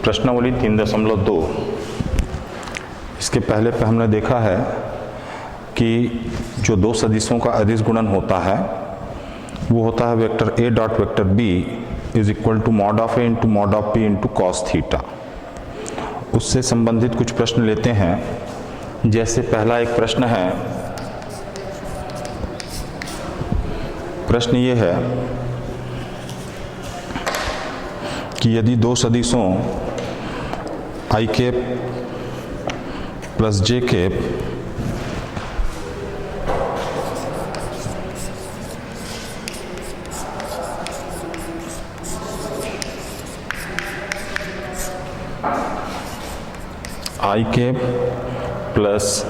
प्रश्नावली 3.2। इसके पहले पे हमने देखा है कि जो दो सदिशों का अदिश गुणन होता है वो होता है vector A dot vector b is equal to mod of A into mod of B into cos theta. उससे संबंधित कुछ प्रश्न लेते हैं। जैसे पहला एक प्रश्न है, प्रश्न ये है कि यदि दो सदिशों आई cap plus J cap I cap plus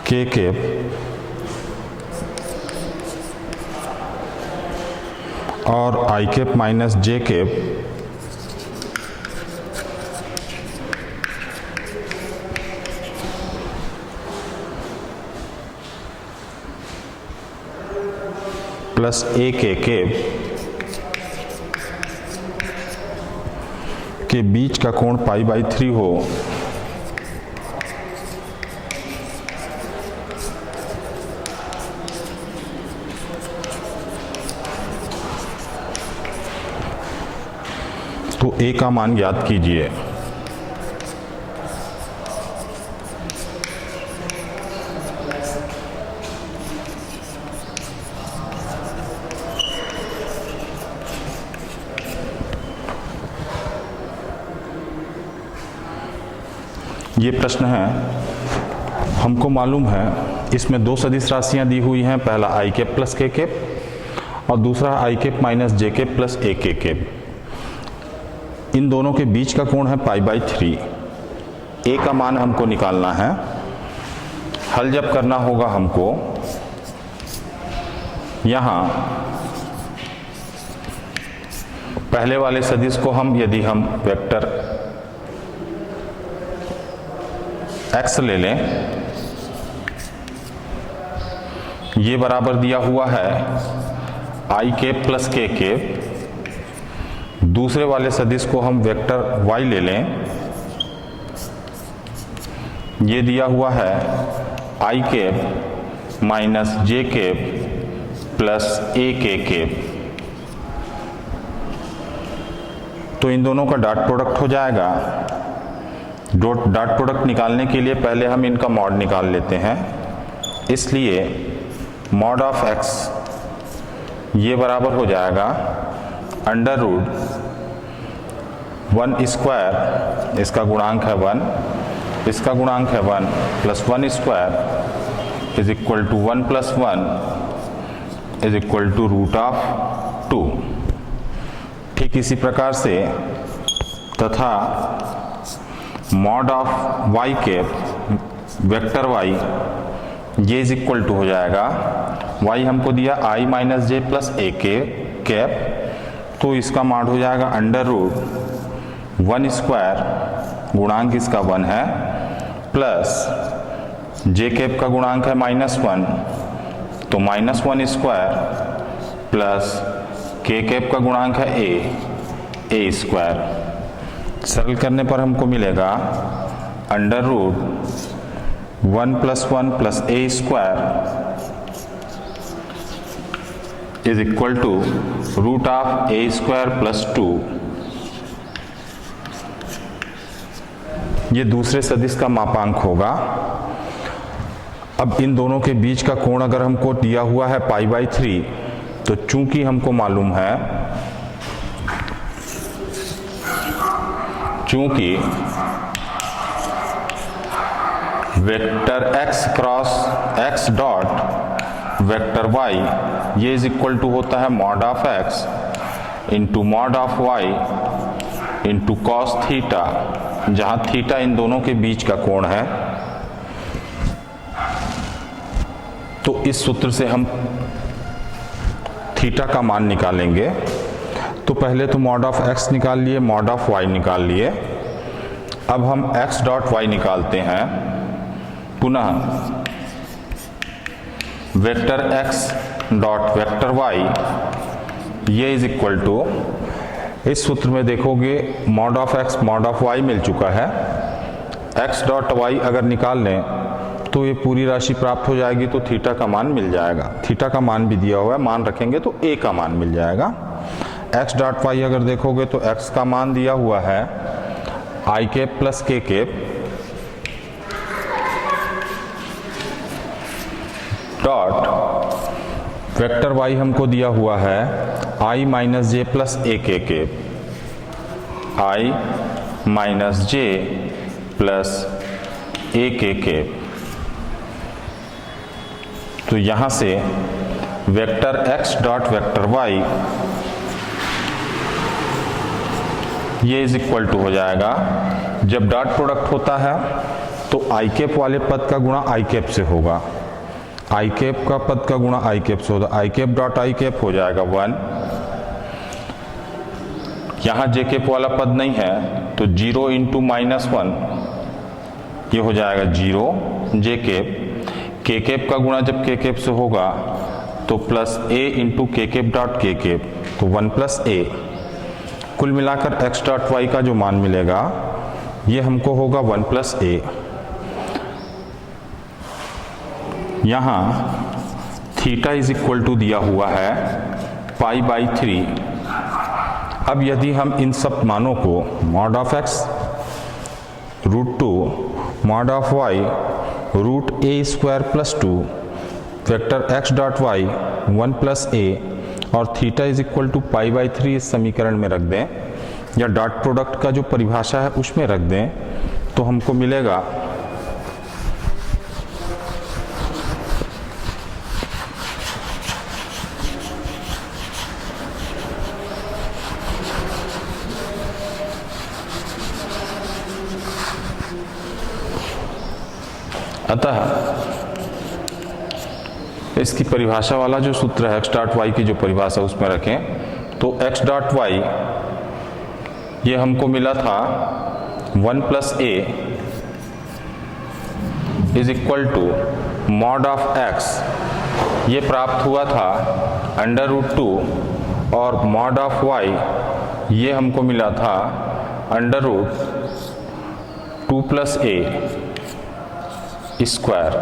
के कैप और आई cap minus j cap plus a k cap के बीच का कोण π/3 हो तो ए का मान ज्ञात कीजिए। ये प्रश्न है, हमको मालूम है इसमें दो सदिश राशियां दी हुई हैं, पहला आई कैप प्लस के कैप और दूसरा आई cap minus j cap plus a k cap. इन दोनों के बीच का कोण है π/3। ए का मान हमको निकालना है। हल जब करना होगा हमको, यहां पहले वाले सदिश को यदि हम वेक्टर x ले लें, ये बराबर दिया हुआ है आई कैप प्लस के कैप। दूसरे वाले सदिश को हम वेक्टर y ले लें, ये दिया हुआ है i cap minus j cap plus a k cap. तो इन दोनों का डॉट प्रोडक्ट हो जाएगा। डॉट प्रोडक्ट निकालने के लिए पहले हम इनका मॉड निकाल लेते हैं। इसलिए मॉड ऑफ x ये बराबर हो जाएगा अंडर रूट 1 स्क्वायर, इसका गुणांक है 1, इसका गुणांक है 1 plus 1 square is equal to 1 plus 1 is equal to root of 2। ठीक इसी प्रकार से तथा mod of y cap vector y ये इज इक्वल टू हो जाएगा, y हमको दिया i minus J plus a k cap, तो इसका मॉड हो जाएगा अंडर रूट 1 स्क्वायर, गुणांक इसका 1 है, प्लस जे कैप का गुणांक है -1 तो -1 स्क्वायर प्लस के कैप का गुणांक है ए स्क्वायर। सरल करने पर हमको मिलेगा under root 1 plus 1 plus a square is equal to root of a square plus 2। ये दूसरे सदिश का मापांक होगा। अब इन दोनों के बीच का कोण अगर हमको दिया हुआ है π/3, तो चूंकि हमको मालूम है चूंकि vector x cross x dot vector y ये इज इक्वल टू होता है mod of x into mod of y into cos theta, जहां थीटा इन दोनों के बीच का कोण है। तो इस सूत्र से हम थीटा का मान निकालेंगे। तो पहले तो मॉड ऑफ x निकाल लिए, मॉड ऑफ y निकाल लिए। अब हम x डॉट y निकालते हैं। पुनः vector x dot vector y ये इज इक्वल टू इस सूत्र में देखोगे mod of X mod of Y मिल चुका है। एक्स डॉट वाई अगर निकाल लें तो ये पूरी राशि प्राप्त हो जाएगी, तो थीटा का मान मिल जाएगा। थीटा का मान भी दिया हुआ है, मान रखेंगे तो ए का मान मिल जाएगा। एक्स डॉट वाई अगर देखोगे तो एक्स का मान दिया हुआ है आई कैप प्लस के कैप डॉट वेक्टर वाई हमको दिया हुआ है आई minus J plus a k cap, i minus J plus a k cap. तो यहां से vector x dot vector y ये इज इक्वल टू हो जाएगा, जब डॉट प्रोडक्ट होता है तो आई कैप वाले पद का गुणा आई कैप से होगा, आई कैप का पद का गुणा आई कैप से होगा, आई कैप डॉट आई कैप हो जाएगा 1। यहां जे कैप वाला पद नहीं है तो 0 इंटू -1 ये हो जाएगा 0 जे कैप। के कैप का गुणा जब के कैप से होगा तो प्लस ए इंटू के कैप डॉट के कैप, तो 1 प्लस ए। कुल मिलाकर एक्स डॉट वाई का जो मान मिलेगा ये हमको होगा 1 प्लस ए। यहाँ थीटा इज इक्वल टू दिया हुआ है पाई बाई 3। अब यदि हम इन सब मानों को mod of X √2 mod of Y root A square plus 2 vector x dot Y 1 plus A और theta is equal to pi by 3 इस समीकरण में रख दें, या डॉट प्रोडक्ट का जो परिभाषा है उसमें रख दें, तो हमको मिलेगा अतः इसकी परिभाषा वाला जो सूत्र है एक्स डॉट वाई की जो परिभाषा उसमें रखें तो एक्स डॉट वाई ये हमको मिला था 1 plus a is equal to mod of x, ये प्राप्त हुआ था √2 और मॉड ऑफ वाई ये हमको मिला था √2 plus a square.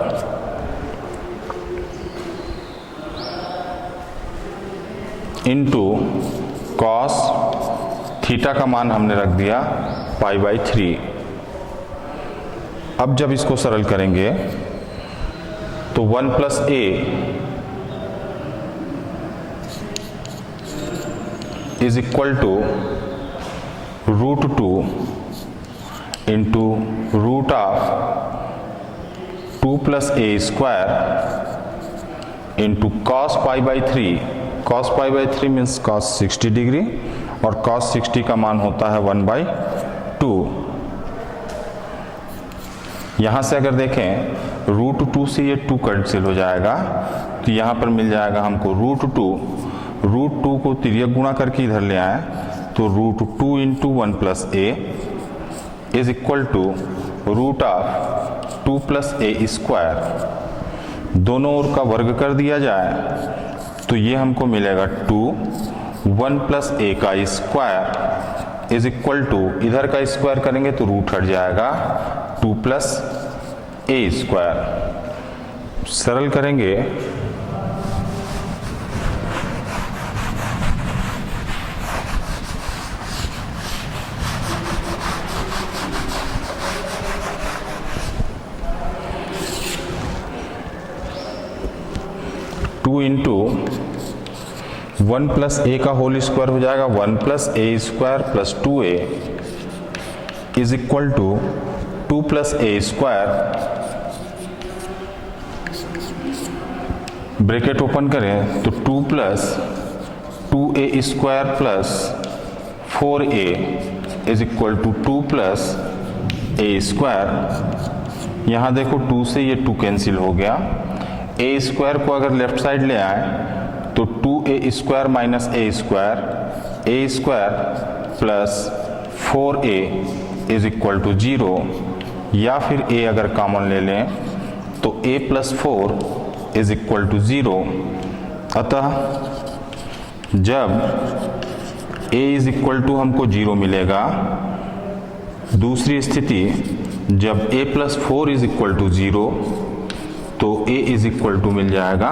Into cos theta का मान हमने रख दिया पाई बाई 3। अब जब इसको सरल करेंगे तो 1 plus a is equal to √2 into root of 2 plus a square into cos pi by 3। Cos pi by 3 means cos 60 degree और कॉस 60 का मान होता है 1/2। यहां से अगर देखें √2 से ये 2 कैंसिल हो जाएगा, तो यहां पर मिल जाएगा हमको √2 को तिर्यक गुणा करके इधर ले आए तो √2 into 1 plus a is equal to root of 2 plus a square. दोनों ओर का वर्ग कर दिया जाए तो ये हमको मिलेगा 2 1 प्लस ए का स्क्वायर इज इक्वल टू, इधर का स्क्वायर करेंगे तो रूट हट जाएगा 2 प्लस ए स्क्वायर। सरल करेंगे टू इंटू 1 प्लस ए का होल स्क्वायर हो जाएगा 1 plus a square plus 2a is equal to 2 plus a square, bracket open करें तो 2 plus 2a square plus 4a is equal to 2 plus a square. यहां देखो 2 से ये 2 कैंसिल हो गया, ए स्क्वायर को अगर लेफ्ट साइड ले आए तो 2a square minus a square plus 4a is equal to 0, या फिर a अगर कॉमन ले लें तो a plus 4 is equal to 0। अतः जब a इज इक्वल टू हमको 0 मिलेगा। दूसरी स्थिति जब a plus 4 is equal to 0 तो a इज इक्वल टू मिल जाएगा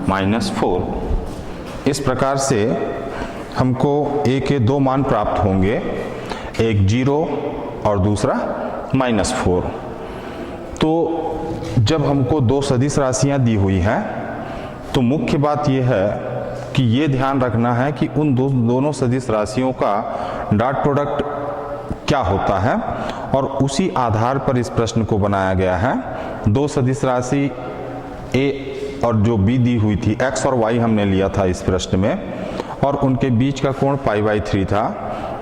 -4। इस प्रकार से हमको a के दो मान प्राप्त होंगे, एक 0 और दूसरा -4। तो जब हमको दो सदिश राशियां दी हुई हैं तो मुख्य बात यह है कि ये ध्यान रखना है कि उन दोनों सदिश राशियों का डॉट प्रोडक्ट क्या होता है, और उसी आधार पर इस प्रश्न को बनाया गया है। दो सदिश राशि a और जो b दी हुई थी, x और y हमने लिया था इस प्रश्न में, और उनके बीच का कोण π/3 था।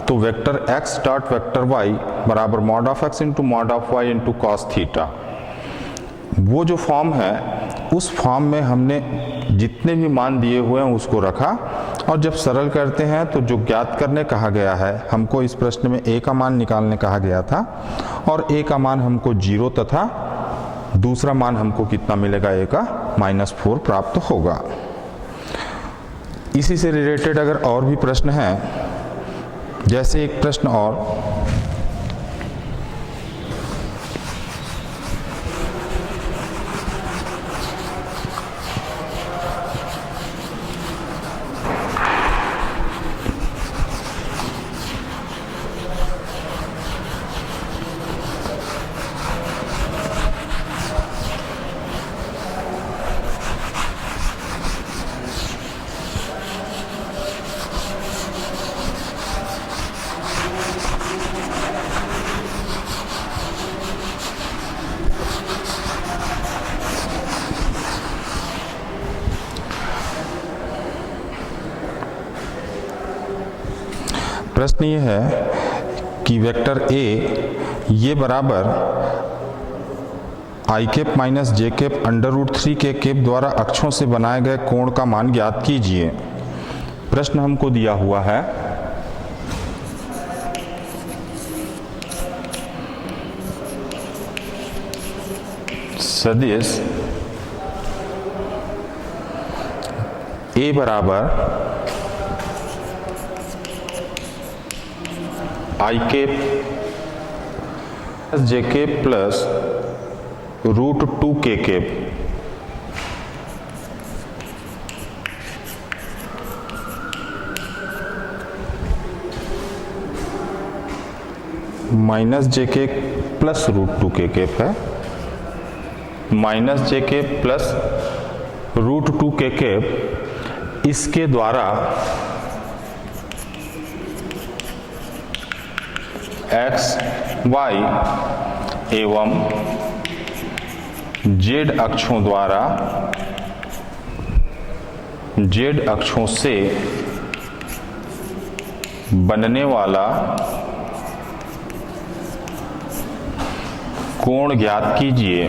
तो vector x dot vector y बराबर mod of x into mod of y into cos theta, वो जो फॉर्म है उस फॉर्म में हमने जितने भी मान दिए हुए हैं उसको रखा, और जब सरल करते हैं तो जो ज्ञात करने कहा गया है, हमको इस प्रश्न में a का मान निकालने कहा गया था, और a का मान हमको 0 तथा दूसरा मान हमको कितना मिलेगा, a का -4 प्राप्त होगा। इसी से रिलेटेड अगर और भी प्रश्न हैं, जैसे एक प्रश्न और, प्रश्न ये है कि वेक्टर a ये बराबर i cap minus j cap √3 के कैप द्वारा अक्षों से बनाए गए कोण का मान ज्ञात कीजिए। प्रश्न हमको दिया हुआ है सदिश a बराबर आई कैप जे कैप प्लस √2 के cap minus j cap plus √2 के कैप है, माइनस जे कैप प्लस √2 के कैप, इसके द्वारा x, y एवं z अक्षों द्वारा z अक्षों से बनने वाला कोण ज्ञात कीजिए।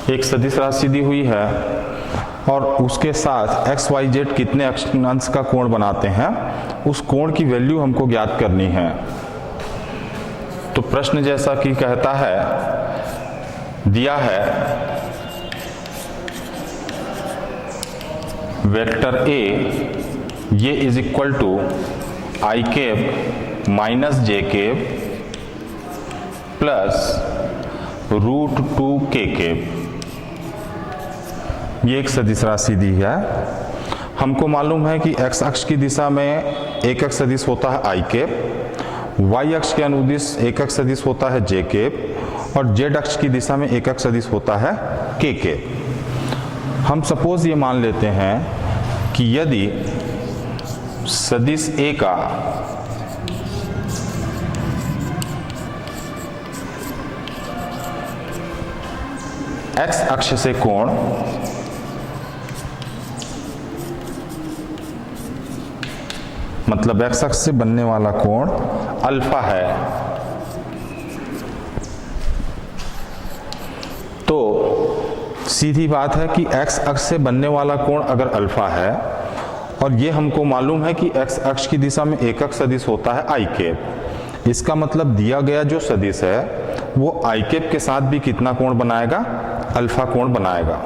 एक सदिश राशि दी हुई है और उसके साथ x, y, z कितने अंश का कोण बनाते हैं, उस कोण की वैल्यू हमको ज्ञात करनी है। तो प्रश्न जैसा कि कहता है, दिया है वेक्टर a ये is equal to I cap minus j cap plus √2 के कैप, ये एक सदिश राशि दी है। हमको मालूम है कि x अक्ष की दिशा में एकक सदिश होता है आई कैप, y अक्ष के अनुदिश एकक सदिश होता है जे कैप, और z अक्ष की दिशा में एकक सदिश होता है के कैप। हम सपोज ये मान लेते हैं कि यदि सदिश a का x अक्ष से कोण मतलब x अक्ष से बनने वाला कोण अल्फा है, तो सीधी बात है कि x अक्ष से बनने वाला कोण अगर अल्फा है, और ये हमको मालूम है कि x अक्ष की दिशा में एकक सदिश होता है आई कैप, इसका मतलब दिया गया जो सदिश है वो आई कैप के साथ भी कितना कोण बनाएगा, अल्फा कोण बनाएगा।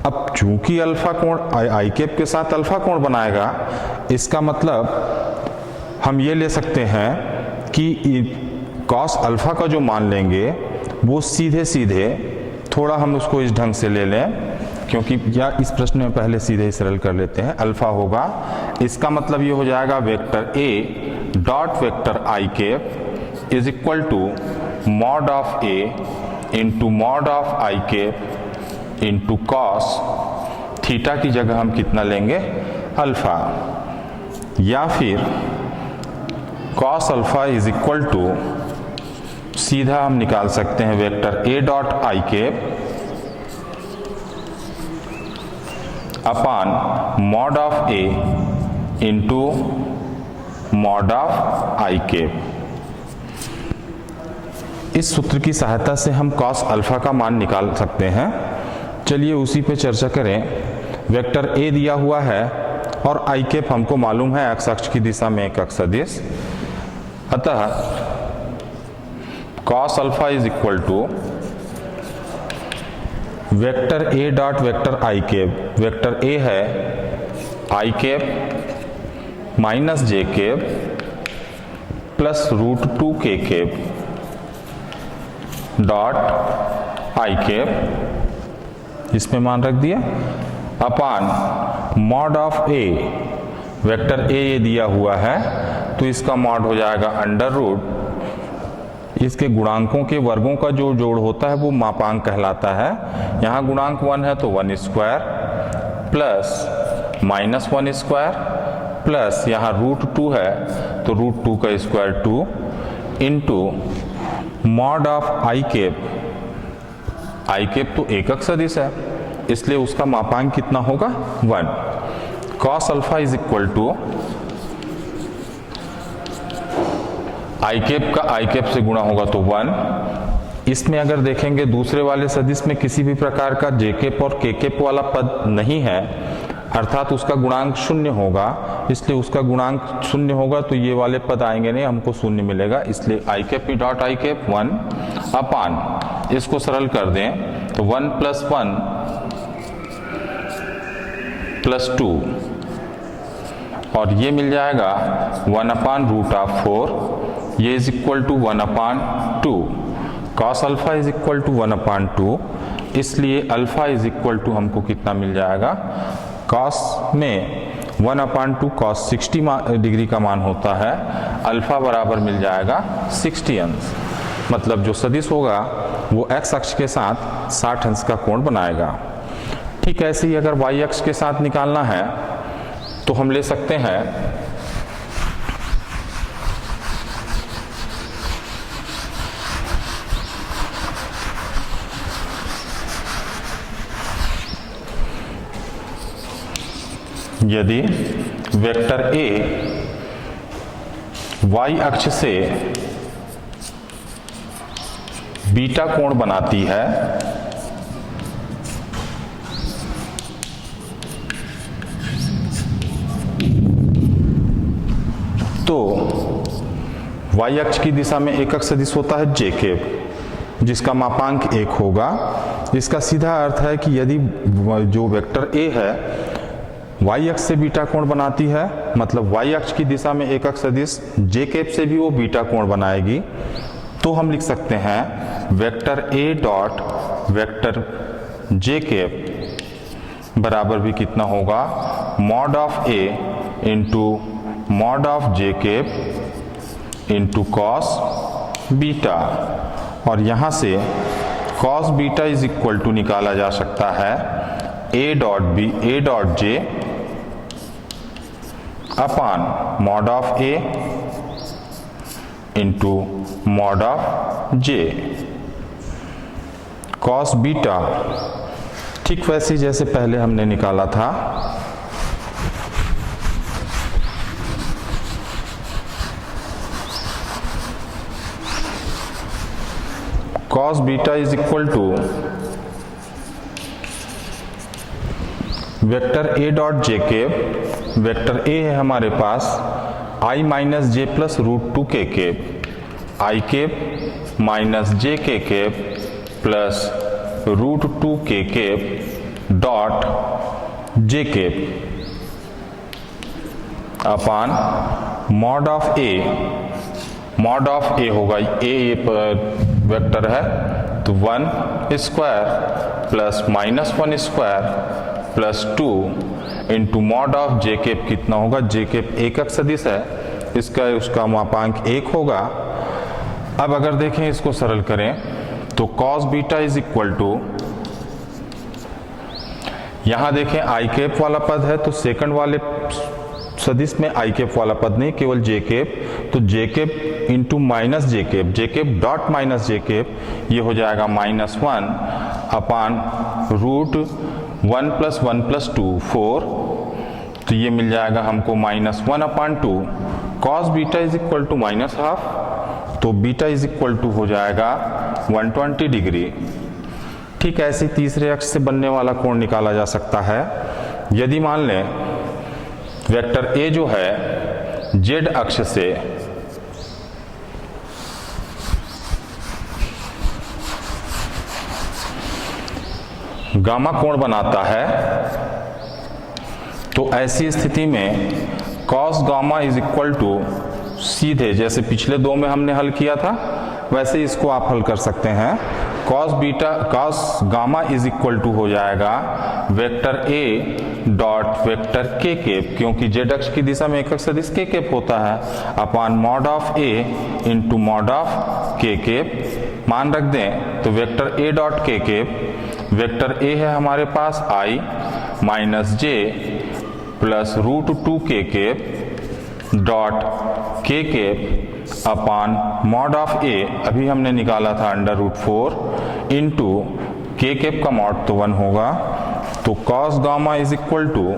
अब चूंकि अल्फा कोण आई कैप के साथ अल्फा कोण बनाएगा, इसका मतलब हम ये ले सकते हैं कि कॉस अल्फा का जो मान लेंगे वो सीधे सीधे, थोड़ा हम उसको इस ढंग से ले लें, क्योंकि या इस प्रश्न में पहले सीधे ही सरल कर लेते हैं। अल्फा होगा, इसका मतलब ये हो जाएगा vector A dot vector i cap is equal to mod of A into mod of i cap into cos theta की जगह हम कितना लेंगे, अल्फा, या फिर cos alpha is equal to, सीधा हम निकाल सकते हैं vector A dot I cap upon mod of A into mod of i cap. इस सूत्र की सहायता से हम कॉस अल्फा का मान निकाल सकते हैं। चलिए उसी पे चर्चा करें। वेक्टर ए दिया हुआ है और आई कैप हमको मालूम है एक्स अक्ष की दिशा में एक अक्ष सदिश, अतः cos alpha is equal to vector A dot vector i cap. Vector ए है i cap minus j cap plus root 2 के कैप डॉट आई कैप, इसमें मान रख दिया, अपान mod of A. Vector A ये दिया हुआ है तो इसका मॉड हो जाएगा अंडर रूट, इसके गुणांकों के वर्गों का जो जोड़ होता है वो मापांक कहलाता है। यहाँ गुणांक 1 है तो 1 square plus minus 1 square plus यहाँ रूट 2 है तो रूट 2 का square 2 into mod of i cap. I cap तो एकक सदिश है, इसलिए उसका मापांक कितना होगा, 1। Cos alpha is equal to I cap का आई कैप से गुणा होगा तो 1। इसमें अगर देखेंगे दूसरे वाले सदिश में किसी भी प्रकार का जे कैप और के कैप वाला पद नहीं है, अर्थात उसका गुणांक 0 होगा, इसलिए उसका गुणांक 0 होगा तो ये वाले पद आएंगे नहीं, हमको 0 मिलेगा। इसलिए I cap E dot I cap 1 upon, इसको सरल कर दें तो 1 प्लस 1 प्लस 2 और ये मिल जाएगा 1 अपान रूट ऑफ 4, ये is equal to 1 upon 2। Cos alpha is equal to 1 upon 2, इसलिए अल्फा इज इक्वल टू हमको कितना मिल जाएगा, कॉस में 1 अपान 2 कॉस 60 डिग्री का मान होता है, अल्फा बराबर मिल जाएगा 60 अंश। मतलब जो सदिश होगा वो एक्स अक्ष के साथ 60 अंश का कोण बनाएगा। ठीक ऐसे ही अगर वाई अक्ष के साथ निकालना है तो हम ले सकते हैं यदि वेक्टर ए वाई अक्ष से बीटा कोण बनाती है तो वाई अक्ष की दिशा में एकक सदिश होता है जे कैप, जिसका मापांक 1 होगा। इसका सीधा अर्थ है कि यदि जो वेक्टर ए है वाई अक्ष से बीटा कोण बनाती है, मतलब वाई अक्ष की दिशा में एकक सदिश जे कैप से भी वो बीटा कोण बनाएगी, तो हम लिख सकते हैं वेक्टर ए डॉट वेक्टर जे कैप बराबर भी कितना होगा, mod of A into mod of J cap into cos beta. और यहां से cos beta is equal to निकाला जा सकता है A dot J upon mod of A into mod of J. Cos beta ठीक वैसे जैसे पहले हमने निकाला था, cos beta is equal to vector A dot J cap. Vector ए है हमारे पास I minus J plus root 2 के cap, I cap minus J K cap plus root 2 K cap dot J cap upon mod of A होगा, ये vector है तो 1 square plus minus 1 square plus 2 into mod of J cap कितना होगा, जे cap एकक सदिश है, उसका मापांक 1 होगा। अब अगर देखें इसको सरल करें तो cos beta is equal to, यहां देखें आई केप वाला पद है तो सेकंड वाले सदिश में आई केप वाला पद नहीं, केवल जे केप, तो J cap into minus J cap dot minus J cap, ये हो जाएगा -1 अपान रूट 1 प्लस 1 प्लस 2 4, तो ये मिल जाएगा हमको -1 upon 2। Cos beta is equal to -12, तो बीटा इज इक्वल टू हो जाएगा 120 डिग्री। ठीक है, ऐसे तीसरे अक्ष से बनने वाला कोण निकाला जा सकता है। यदि मान लें वेक्टर ए जो है जेड अक्ष से गामा कोण बनाता है, तो ऐसी स्थिति में cos gamma is equal to, सीधे जैसे पिछले दो में हमने हल किया था वैसे इसको आप हल कर सकते हैं। Cos gamma is equal to हो जाएगा वेक्टर ए डॉट वेक्टर के केप, क्योंकि जेड अक्ष की दिशा में एकक सदिश के केप होता है, upon mod of A into mod of K cap. मान रख दें तो वेक्टर ए डॉट के केप, वेक्टर ए है हमारे पास I minus J plus root 2 K cap dot K cap upon mod of A, अभी हमने निकाला था under root 4 into K cap का मॉड तो 1 होगा, तो cos gamma is equal to,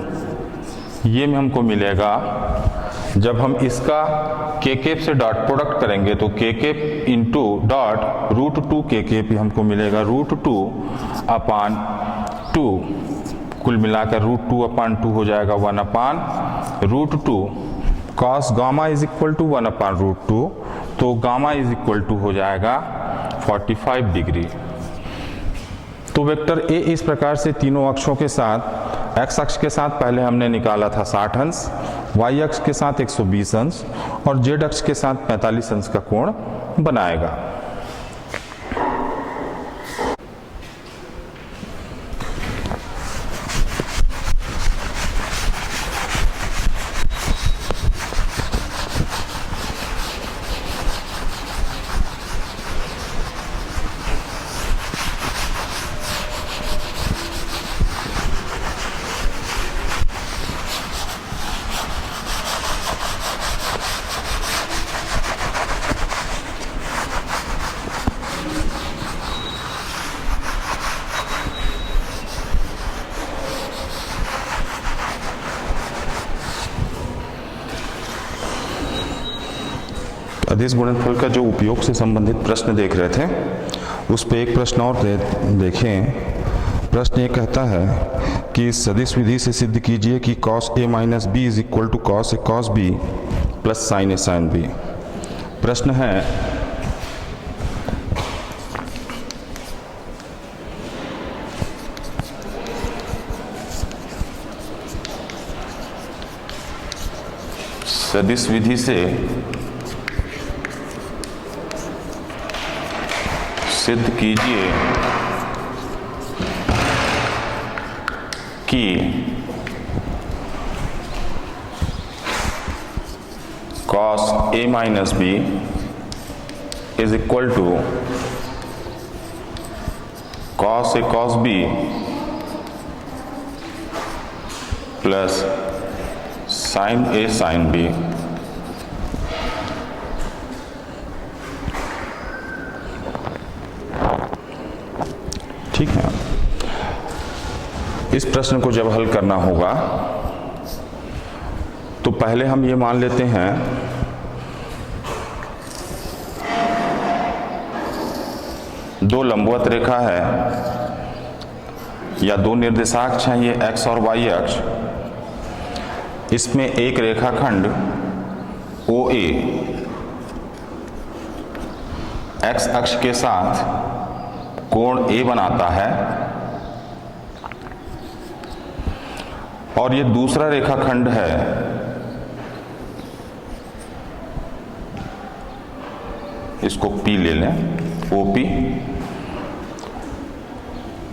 ये में हमको मिलेगा, जब हम इसका के केप से डॉट प्रोडक्ट करेंगे तो के cap into dot root 2 K cap हमको मिलेगा रूट 2 अपान 2, कुल मिलाकर रूट 2 अपान 2 हो जाएगा 1 upon root 2। Cos gamma is equal to 1 upon root 2, तो गामा इज इक्वल टू हो जाएगा 45 डिग्री। तो वेक्टर ए इस प्रकार से तीनों अक्षों के साथ, एक्स अक्ष के साथ पहले हमने निकाला था 60 अंश, वाई अक्ष के साथ 120 अंश और जेड अक्ष के साथ 45 अंश का कोण बनाएगा। अदिश गुणनफल का जो उपयोग से संबंधित प्रश्न देख रहे थे, उस पे एक प्रश्न और देखें। प्रश्न ये कहता है कि सदिश विधि से सिद्ध कीजिए कि cos a minus B is equal to cos a cos b plus sin a sin b। प्रश्न है सदिश विधि से सिद्ध कीजिए कि cos a minus B is equal to cos a cos b plus sin a sin b। ठीक है, इस प्रश्न को जब हल करना होगा तो पहले हम ये मान लेते हैं दो लंबवत रेखा है या दो निर्देशांक चाहिए x और y अक्ष, इसमें एक रेखाखंड OA x अक्ष के साथ कोण ए बनाता है और ये दूसरा रेखाखंड है इसको P ले लें, OP।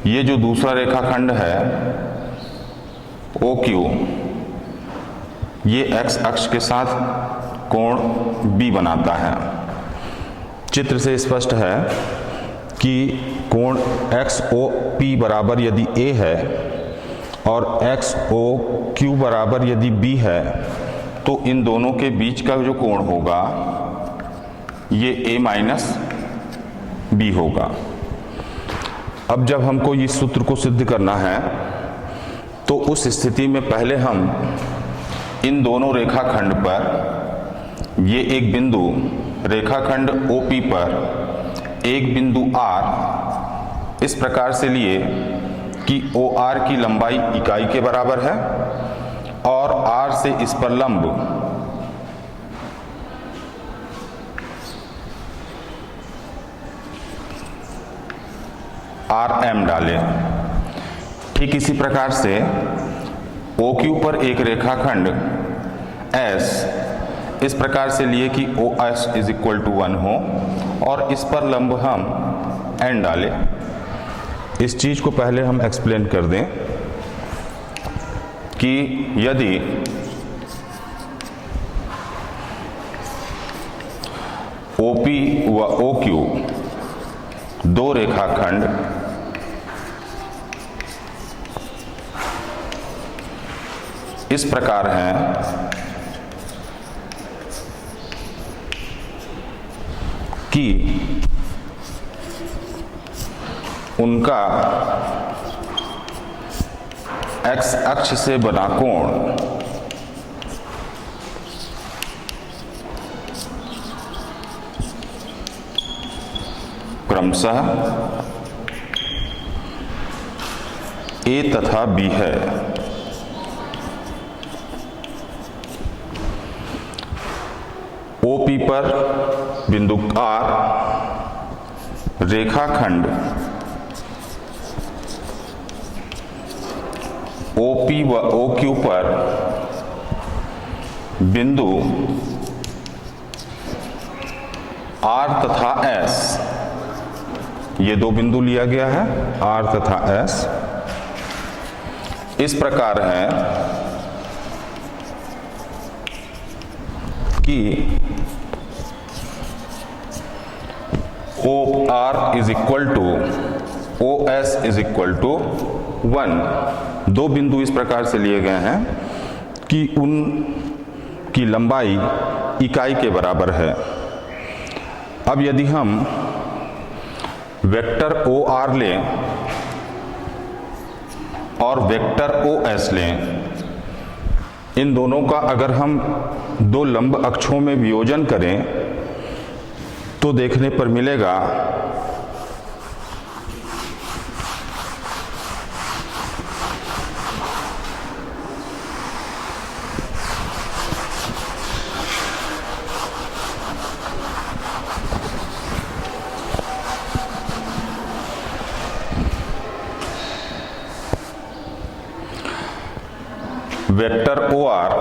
ये जो दूसरा रेखाखंड है OQ, ये x अक्ष के साथ कोण B बनाता है। चित्र से स्पष्ट है कि कोण XOP बराबर यदि A है और XOQ बराबर यदि B है तो इन दोनों के बीच का जो कोण होगा ये A माइनस B होगा। अब जब हमको इस सूत्र को सिद्ध करना है तो उस स्थिति में पहले हम इन दोनों रेखाखंड पर ये एक बिंदु रेखाखंड OP पर एक बिंदु R इस प्रकार से लिए कि OR की लंबाई इकाई के बराबर है और R से इस पर लंब RM डालें। ठीक इसी प्रकार से OQ पर एक रेखाखंड S इस प्रकार से लिए कि OS इज इक्वल टू 1 हो और इस पर लंब हम N डालें। इस चीज को पहले हम एक्सप्लेन कर दें कि यदि OP व OQ दो रेखाखंड इस प्रकार हैं कि उनका x अक्ष से बना कोण क्रमशः A तथा B है। OP पर बिंदु R रेखाखंड OP व OQ पर बिंदु R तथा S, ये दो बिंदु लिया गया है R तथा S, इस प्रकार है कि OR is equal to OS is equal to 1। दो बिंदु इस प्रकार से लिए गए हैं कि उनकी लंबाई इकाई के बराबर है। अब यदि हम वेक्टर OR लें और वेक्टर OS लें, इन दोनों का अगर हम दो लंब अक्षों में वियोजन करें तो देखने पर मिलेगा वेक्टर OR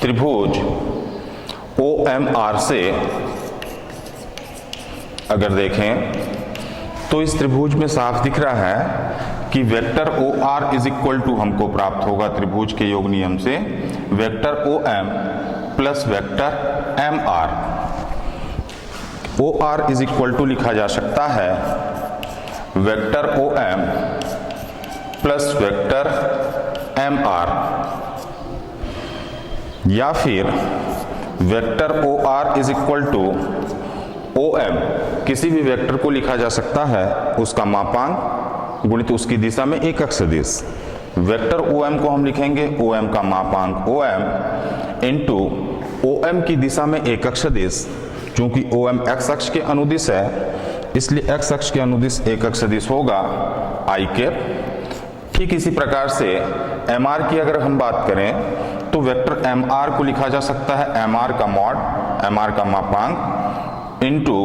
त्रिभुज OMR से अगर देखें तो इस त्रिभुज में साफ दिख रहा है कि vector OR is equal to हमको प्राप्त होगा त्रिभुज के योग नियम से vector OM plus vector MR। OR is equal to लिखा जा सकता है vector OM plus vector MR, या फिर vector OR is equal to OM, किसी भी वेक्टर को लिखा जा सकता है उसका मापांक गुणित उसकी दिशा में एकक सदिश। वेक्टर OM को हम लिखेंगे OM का मापांक OM इंटू OM की दिशा में एकक सदिश। चूंकि OM x अक्ष के अनुदिश है इसलिए x अक्ष के अनुदिश एकक सदिश होगा I कैप। ठीक इसी प्रकार से MR की अगर हम बात करें तो वेक्टर MR को लिखा जा सकता है MR का मॉड, MR का मापांक इंटू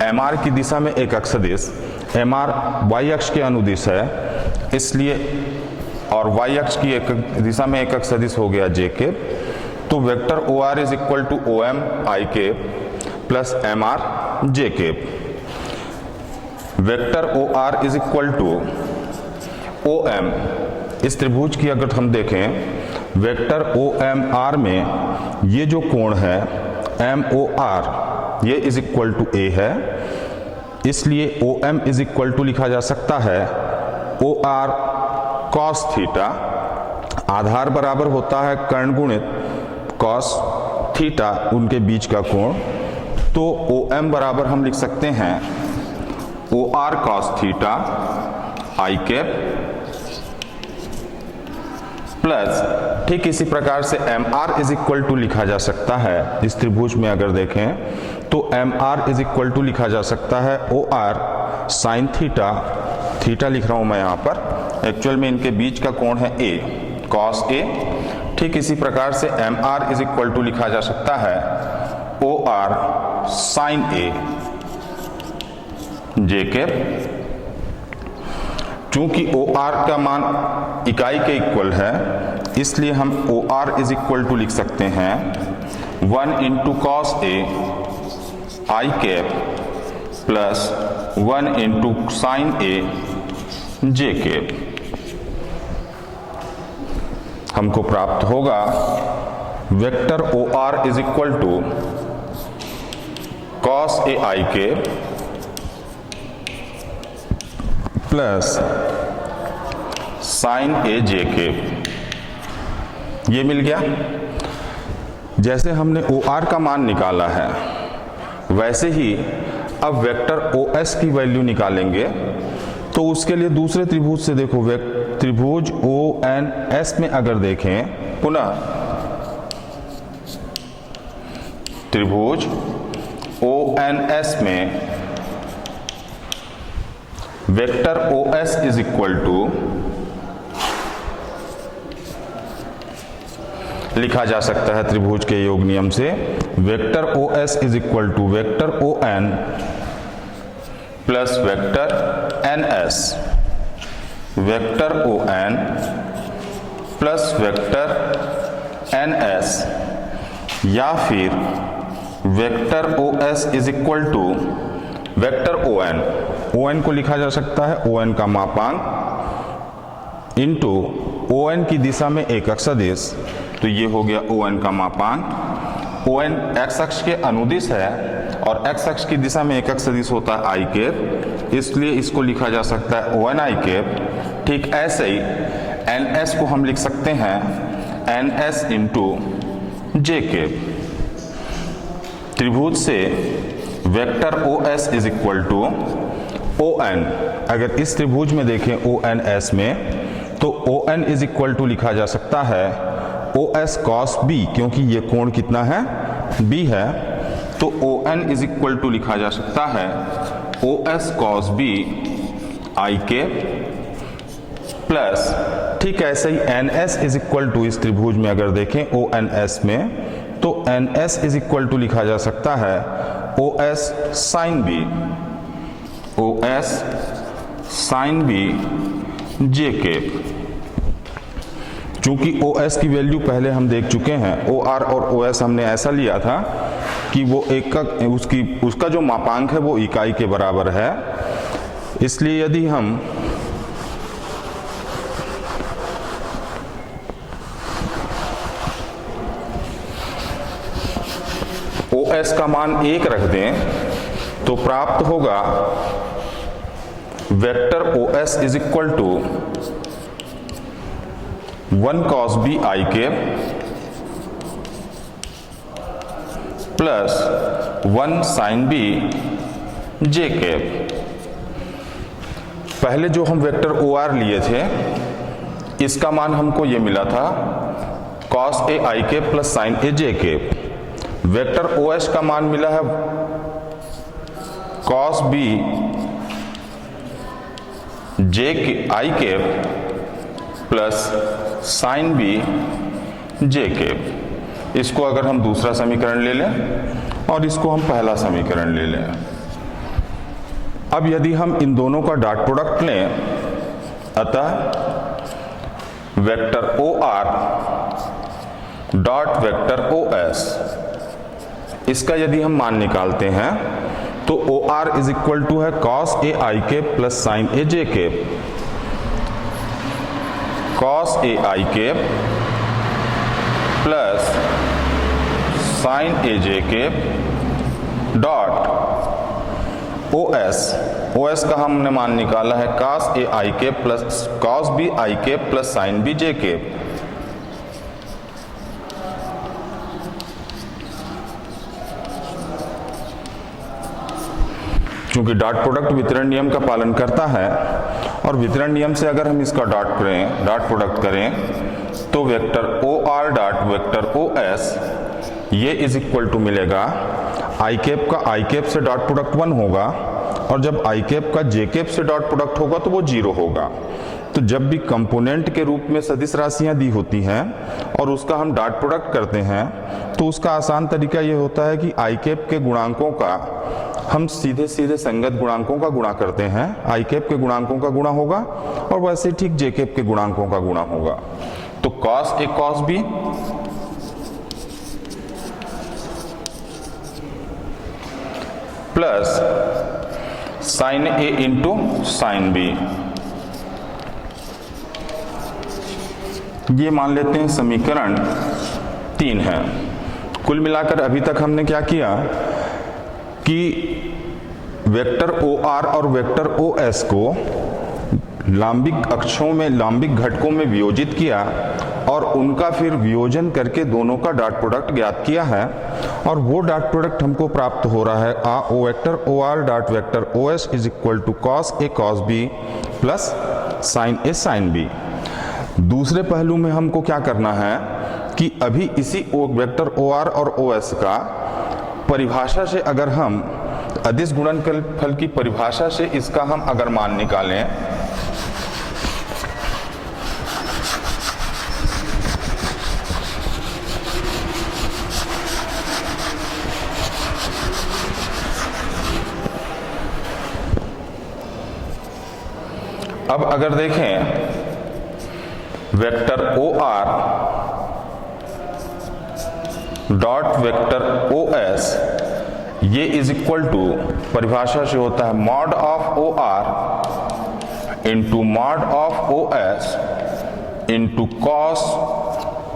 एम आर की दिशा में एक अक्ष सदिश, एम आर वाई अक्ष के अनुदिश है, इसलिए और वाई अक्ष की एक दिशा में एक अक्ष सदिश हो गया जे के, तो vector O R is equal to O M I K plus M R J K. Vector O R is equal to O M, इस त्रिभुज की अगर हम देखें वेक्टर ओ एम आर में ये जो कोण है एम ओ आर ये इज इक्वल टू ए है, इसलिए O M is equal to लिखा जा सकता है ओ आर कॉस थीटा, आधार बराबर होता है कर्ण गुणित कॉस थीटा उनके बीच का कोण, तो ओ एम बराबर हम लिख सकते हैं O R cos theta I cap plus, ठीक इसी प्रकार से M R is equal to लिखा जा सकता है, इस त्रिभुज में अगर देखें तो M R is equal to लिखा जा सकता है O R sine theta, theta लिख रहा हूं मैं यहां पर, एक्चुअल में इनके बीच का कोण है ए कॉस ए, ठीक इसी प्रकार से M R is equal to लिखा जा सकता है ओ आर साइन ए जे के। चूंकि ओ आर का मान इकाई के इक्वल है, इसलिए हम O R is equal to लिख सकते हैं 1 into cos A I cap plus 1 into sine A J cap. हमको प्राप्त होगा vector O R is equal to cos A I cap plus sine A J cap, ये मिल गया। जैसे हमने ओ आर का मान निकाला है वैसे ही अब वेक्टर ओ एस की वैल्यू निकालेंगे, तो उसके लिए दूसरे त्रिभुज से देखो, त्रिभुज ओ एन एस में अगर देखें पुनः त्रिभुज ओ एन एस में vector O S is equal to लिखा जा सकता है त्रिभुज के योग नियम से vector O S is equal to vector O N plus vector N S, vector O N plus vector N S, या फिर vector O S is equal to vector O N, O N को लिखा जा सकता है O N का मापांक into O N की दिशा में एक अक्ष सदिश, तो ये हो गया ओ एन का मापांक। ओ एन एक्स अक्ष के अनुदिश है और एक्स अक्ष की दिशा में एक अक्ष सदिश होता है आई कैप, इसलिए इसको लिखा जा सकता है ओ एन आई कैप। ठीक ऐसे ही एन एस को हम लिख सकते हैं N S into J cap. त्रिभुज से vector O S is equal to O N, अगर इस त्रिभुज में देखें ओ एन एस में, तो O N is equal to लिखा जा सकता है ओ एस कॉस बी, क्योंकि ये कोण कितना है बी है, तो O N is equal to लिखा जा सकता है O S cos B I K plus, ठीक ऐसे ही N S is equal to इस त्रिभुज में अगर देखें ओ एन एस में, तो N S is equal to लिखा जा सकता है O S sine B, O S sine B J cap. चूंकि ओ एस की वैल्यू पहले हम देख चुके हैं, ओ आर और ओ एस हमने ऐसा लिया था कि वो उसका जो मापांक है वो इकाई के बराबर है, इसलिए यदि हम ओ एस का मान 1 रख दें तो प्राप्त होगा vector O S is equal to 1 cos b I cap plus 1 sin b J cap. पहले जो हम वेक्टर ओ आर लिए थे इसका मान हमको ये मिला था cos a I cap plus sin a J cap. Vector O S का मान मिला है cos b J I cap plus sine B J cap. इसको अगर हम दूसरा समीकरण ले लें और इसको हम पहला समीकरण ले लें, अब यदि हम इन दोनों का डॉट प्रोडक्ट लें, अतः vector OR dot vector OS, इसका यदि हम मान निकालते हैं तो OR इज इक्वल टू है cos AI cap plus sine AJ cap, cos AI cap plus sine AJ cap dot OS का हमने मान निकाला है cos AI cap plus cos BI cap plus sine BJ cap. क्योंकि dot product वितरण नियम का पालन करता है और वितरण नियम से अगर हम इसका डॉट प्रोडक्ट करें तो vector OR dot vector OS ये इज इक्वल टू मिलेगा आई कैप का आई कैप से डॉट प्रोडक्ट 1 होगा और जब आई कैप का जे कैप से डॉट प्रोडक्ट होगा तो वो 0 होगा। तो जब भी कंपोनेंट के रूप में सदिश राशियां दी होती हैं और उसका हम डॉट प्रोडक्ट करते हैं तो उसका आसान तरीका ये होता है कि आई कैप के गुणांकों का हम सीधे सीधे संगत गुणांकों का गुणा करते हैं, आई कैप के गुणांकों का गुणा होगा और वैसे ठीक जे कैप के गुणांकों का गुणा होगा। तो cos A cos B plus sine A into sine B, ये मान लेते हैं समीकरण 3 है। कुल मिलाकर अभी तक हमने क्या किया कि वेक्टर OR और वेक्टर OS को लांबिक अक्षों में लांबिक घटकों में वियोजित किया और उनका फिर वियोजन करके दोनों का डॉट प्रोडक्ट ज्ञात किया है और वो डॉट प्रोडक्ट हमको प्राप्त हो रहा है vector OR dot vector OS is equal to cos A cos B plus sine A sine B। दूसरे पहलू में हमको क्या करना है कि अभी इसी वेक्टर OR और OS का परिभाषा से अगर हम अदिश गुणनफल की परिभाषा से इसका हम अगर मान निकालें अब अगर देखें vector OR dot vector OS ये इज इक्वल टू परिभाषा से होता है mod of OR into mod of OS into cos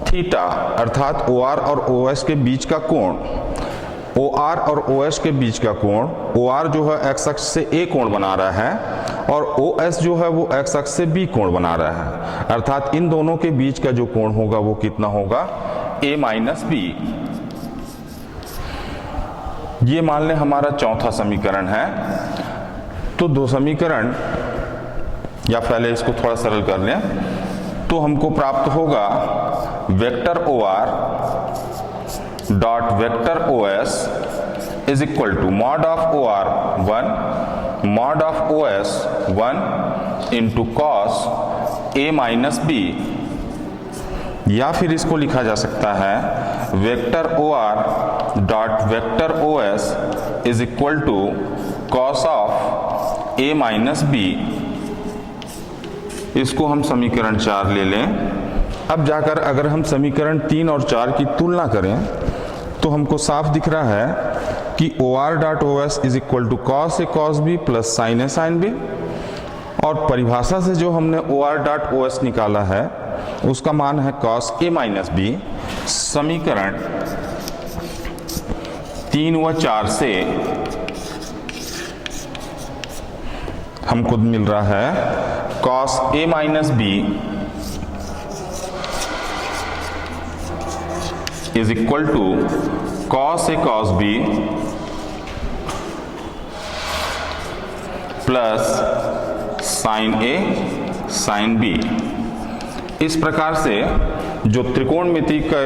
theta, अर्थात OR और OS के बीच का कोण, OR और OS के बीच का कोण, OR जो है x अक्ष से A कोण बना रहा है और OS जो है वो x अक्ष से B कोण बना रहा है, अर्थात इन दोनों के बीच का जो कोण होगा वो कितना होगा A माइनस B। ये मान लें हमारा चौथा समीकरण है। तो दो समीकरण या पहले इसको थोड़ा सरल कर लें तो हमको प्राप्त होगा vector OR dot vector OS is equal to mod of OR 1 mod of OS 1 into cos A minus B, या फिर इसको लिखा जा सकता है vector OR dot vector OS is equal to cos of A minus B। इसको हम समीकरण 4 ले लें। अब जाकर अगर हम समीकरण 3 और 4 की तुलना करें तो हमको साफ दिख रहा है कि OR dot OS is equal to cos A cos B plus sine A sine B, और परिभाषा से जो हमने OR डॉट OS निकाला है उसका मान है cos A माइनस B। समीकरण 3 व 4 से हमको मिल रहा है cos A minus B is equal to cos A cos B plus sine A sine B। इस प्रकार से जो त्रिकोणमिति का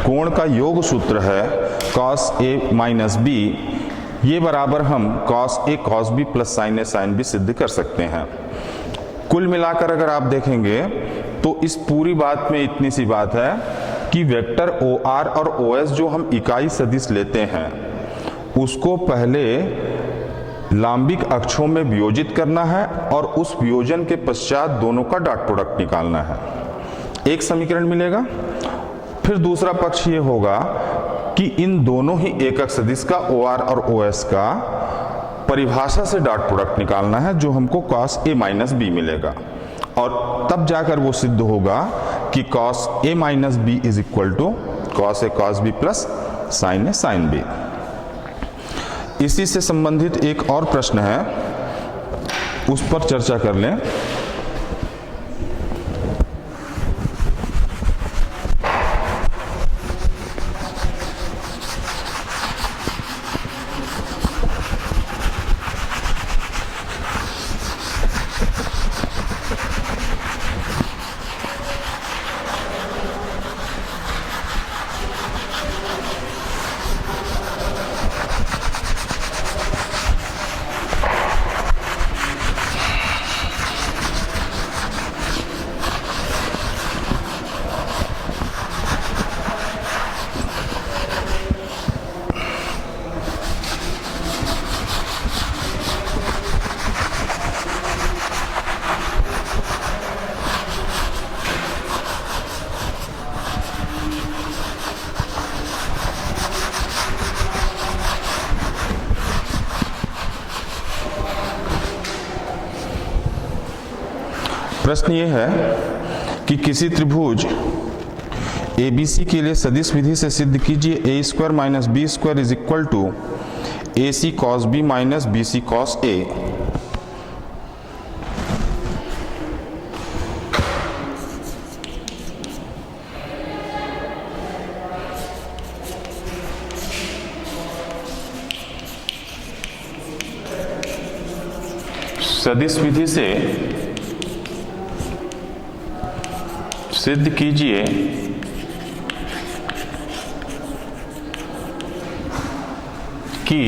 कोण का योग सूत्र है cos A माइनस B, ये बराबर हम cos A cos B plus sine A sine B सिद्ध कर सकते हैं। कुल मिलाकर अगर आप देखेंगे तो इस पूरी बात में इतनी सी बात है कि वेक्टर OR और OS जो हम इकाई सदिश लेते हैं उसको पहले लांबिक अक्षों में वियोजित करना है और उस वियोजन के पश्चात दोनों का डॉट प्रोडक्ट निकालना है। एक समीकरण मिलेगा। फिर दूसरा पक्ष ये होगा कि इन दोनों ही एकक सदिश का OR और OS का परिभाषा से डॉट प्रोडक्ट निकालना है, जो हमको cos A माइनस B मिलेगा, और तब जाकर वो सिद्ध होगा कि cos A minus B is equal to cos A cos B plus sin A sin B। इसी से संबंधित एक और प्रश्न है, उस पर चर्चा कर लें। प्रश्न ये है कि किसी त्रिभुज ABC के लिए सदिश विधि से सिद्ध कीजिए A square minus B square is equal to AC cos B minus BC cos A। सदिश विधि से सिद्ध कीजिए कि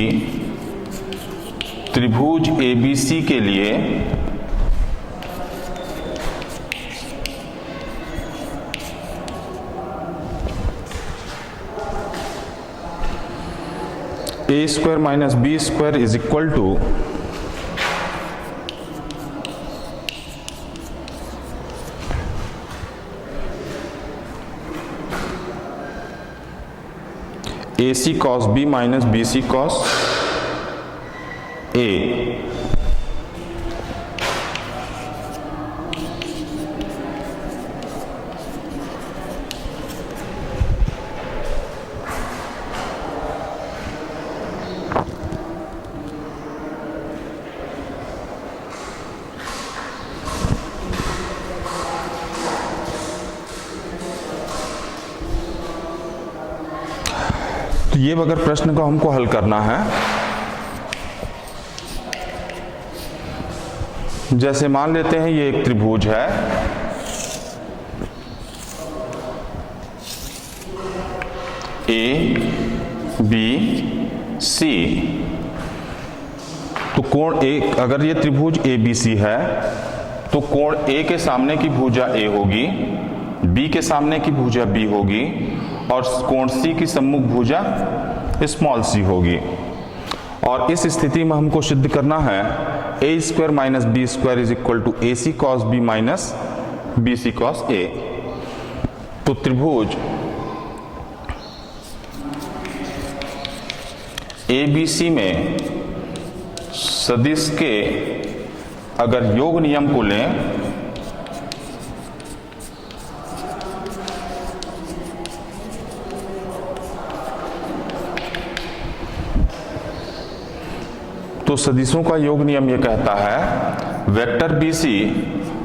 त्रिभुज ABC के लिए A square minus B square is equal to AC cos B minus BC cos A। तो ये अगर प्रश्न को हमको हल करना है, जैसे मान लेते हैं ये एक त्रिभुज है ABC, तो कोण A, अगर ये त्रिभुज ABC है तो कोण A के सामने की भुजा A होगी, B के सामने की भुजा B होगी और कोण C की सम्मुख भुजा स्मॉल c होगी। और इस स्थिति में हमको सिद्ध करना है A square minus B square is equal to AC cos B minus BC cos A। तो त्रिभुज ABC में सदिश के अगर योग नियम को लें तो सदिशों का योग नियम ये कहता है vector BC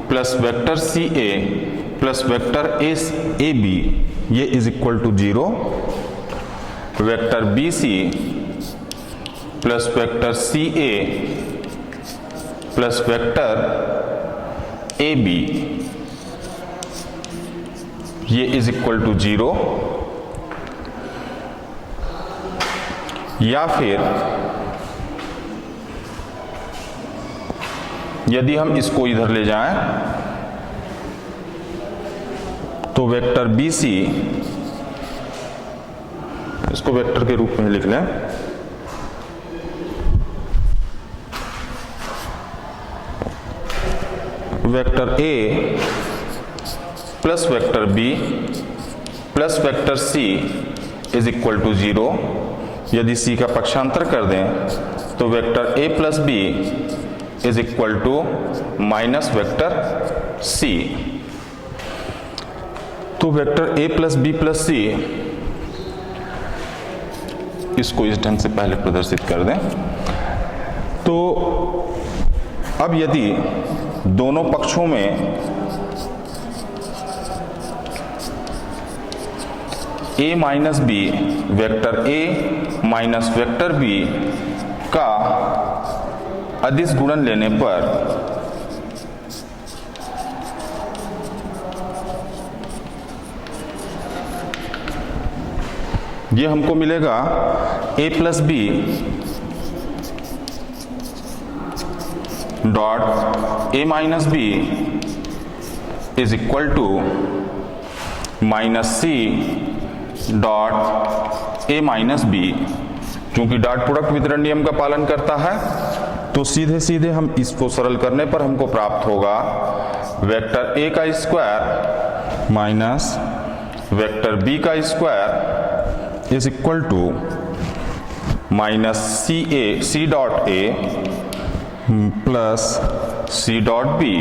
plus vector CA plus vector AB ये is equal to 0, vector BC plus vector CA plus vector AB ये इज इक्वल टू 0, या फिर यदि हम इसको इधर ले जाएं तो वेक्टर BC, इसको वेक्टर के रूप में लिख लें, vector A plus vector B plus vector C is equal to 0। यदि सी का पक्षांतर कर दें तो vector A plus B is equal to minus vector C. तो vector A plus B plus C, इसको इस ढंग से पहले प्रदर्शित कर दें। तो अब यदि दोनों पक्षों में a minus B vector a minus vector b का अदिश गुणन लेने पर ये हमको मिलेगा a plus B dot a minus B is equal to minus C dot a minus B. चूंकि डॉट प्रोडक्ट वितरण नियम का पालन करता है तो सीधे सीधे हम इसको सरल करने पर हमको प्राप्त होगा वेक्टर a का स्क्वायर माइनस वेक्टर b का square is equal to minus C dot A plus C dot B.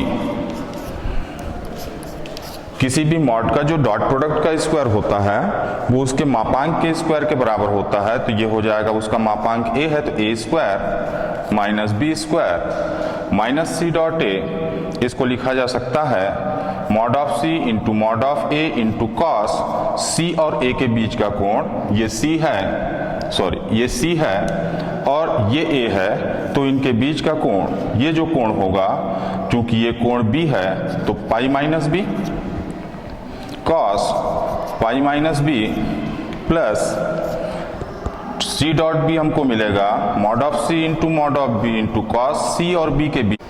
किसी भी मॉड का जो डॉट प्रोडक्ट का स्क्वायर होता है वो उसके मापांक के स्क्वायर के बराबर होता है। तो ये हो जाएगा, उसका मापांक a है तो a square minus B square minus C dot A. इसको लिखा जा सकता है mod of C into mod of A into cos C और a के बीच का कोण। ये c है, सॉरी ये c है और ये a है, तो इनके बीच का कोण, ये जो कोण होगा, चूंकि ये कोण b है तो pi minus B cos pi minus B plus C dot B हमको मिलेगा mod of C into mod of B into cos C और बी के बीच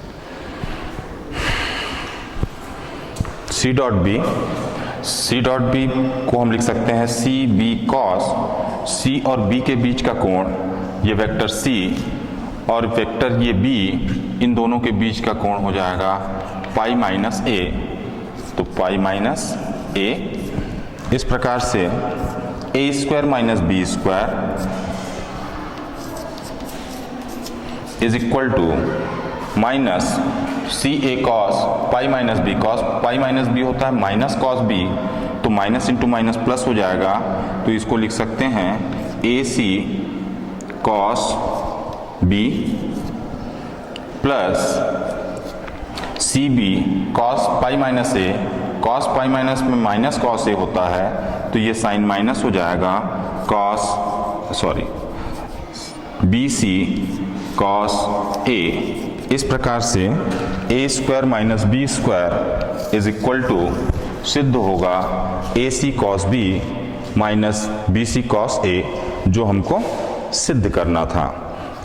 सी डॉट बी को हम लिख सकते हैं सी बी कॉस सी और बी के बीच का कोण, ये वेक्टर सी और वेक्टर ये बी, इन दोनों के बीच का कोण हो जाएगा पाई माइनस ए। तो पाई माइनस ए, इस प्रकार से A square minus B square is equal to minus C A cos pi minus B. Cos pi minus B होता है माइनस कॉस बी, तो माइनस इंटू माइनस प्लस हो जाएगा। तो इसको लिख सकते हैं A C cos B plus C B cos pi minus A. Cos pi minus में माइनस कॉस ए होता है तो ये साइन माइनस हो जाएगा बी सी कॉस ए। इस प्रकार से A square minus B square is equal to सिद्ध होगा A C cos B minus B C cos A, जो हमको सिद्ध करना था।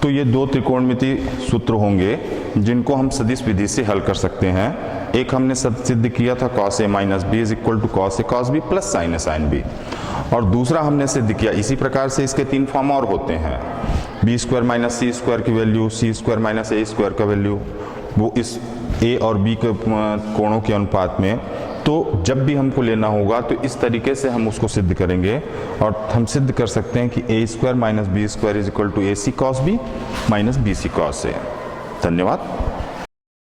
तो ये दो त्रिकोणमितीय सूत्र होंगे जिनको हम सदिश विधि से हल कर सकते हैं। एक हमने सिद्ध किया था cos A minus B is equal to cos A cos B plus sine A sine B, और दूसरा हमने सिद्ध किया इसी प्रकार से। इसके तीन फॉर्म और होते हैं, बी स्क्वायर माइनस सी स्क्वायर की value, C square minus a square का वैल्यू, वो इस ए और बी के कोणों के अनुपात में। तो जब भी हमको लेना होगा तो इस तरीके से हम उसको सिद्ध करेंगे और हम सिद्ध कर सकते हैं कि A square minus B square is equal to A C cos B minus B C cos A. धन्यवाद।